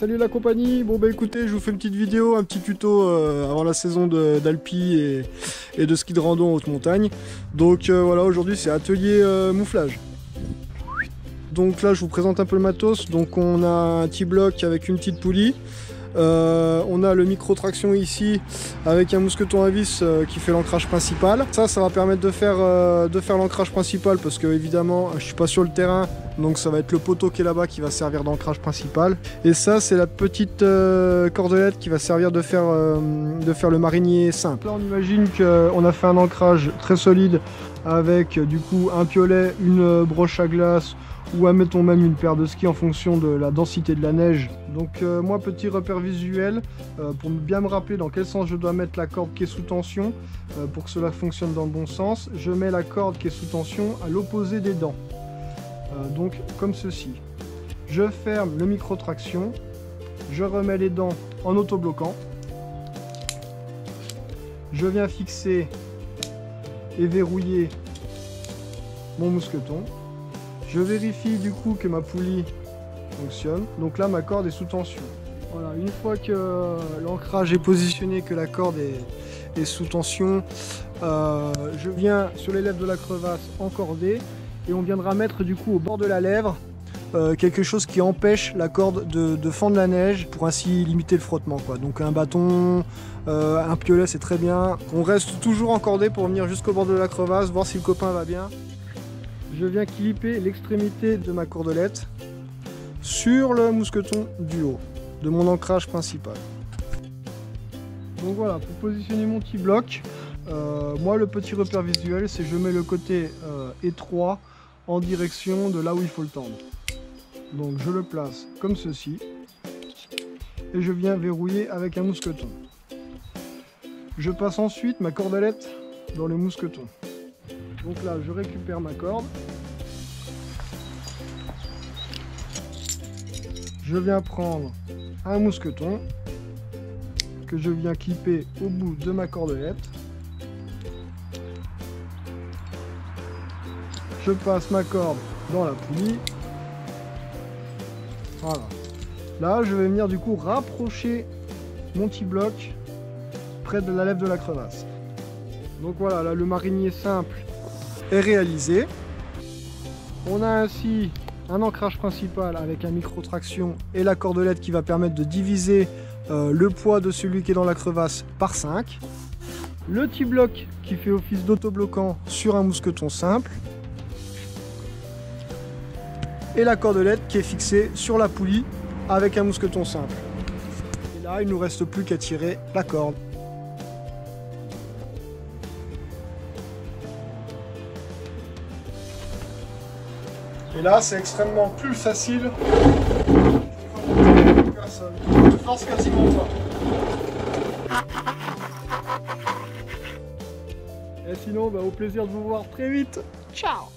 Salut la compagnie. Bon bah écoutez, je vous fais une petite vidéo, un petit tuto avant la saison d'alpi et de ski de rando en haute montagne. Donc voilà, aujourd'hui c'est atelier mouflage. Donc là je vous présente un peu le matos. Donc on a un T-block avec une petite poulie. On a le micro-traction ici avec un mousqueton à vis qui fait l'ancrage principal. Ça va permettre de faire l'ancrage principal parce que évidemment je suis pas sur le terrain, donc ça va être le poteau qui est là-bas qui va servir d'ancrage principal. Et ça c'est la petite cordelette qui va servir de faire le marinier simple. Là on imagine qu'on a fait un ancrage très solide avec du coup un piolet, une broche à glace ou admettons même une paire de skis en fonction de la densité de la neige. Donc moi, petit repère visuel pour bien me rappeler dans quel sens je dois mettre la corde qui est sous tension pour que cela fonctionne dans le bon sens. Je mets la corde qui est sous tension à l'opposé des dents, donc comme ceci. Je ferme le micro-traction, je remets les dents en autobloquant, je viens fixer et verrouiller mon mousqueton. Je vérifie du coup que ma poulie fonctionne. Donc là ma corde est sous tension. Voilà, une fois que l'ancrage est positionné, que la corde est sous tension, je viens sur les lèvres de la crevasse encorder et on viendra mettre du coup au bord de la lèvre quelque chose qui empêche la corde de fendre la neige pour ainsi limiter le frottement quoi. Donc un bâton, un piolet c'est très bien. On reste toujours encordé pour venir jusqu'au bord de la crevasse, voir si le copain va bien. Je viens clipper l'extrémité de ma cordelette sur le mousqueton du haut de mon ancrage principal. Donc voilà, pour positionner mon T-block, moi le petit repère visuel c'est je mets le côté étroit en direction de là où il faut le tendre. Donc je le place comme ceci et je viens verrouiller avec un mousqueton. Je passe ensuite ma cordelette dans le mousqueton. Donc là, je récupère ma corde. Je viens prendre un mousqueton que je viens clipper au bout de ma cordelette. Je passe ma corde dans la poulie. Voilà. Là, je vais venir du coup rapprocher mon T-block près de la lèvre de la crevasse. Donc voilà, là le marinier simple est réalisé. On a ainsi un ancrage principal avec un micro-traction et la cordelette qui va permettre de diviser le poids de celui qui est dans la crevasse par 5. Le T-block qui fait office d'autobloquant sur un mousqueton simple. Et la cordelette qui est fixée sur la poulie avec un mousqueton simple. Et là, il ne nous reste plus qu'à tirer la corde. Et là, c'est extrêmement plus facile. Je ne force quasiment pas. Et sinon, au plaisir de vous voir très vite. Ciao!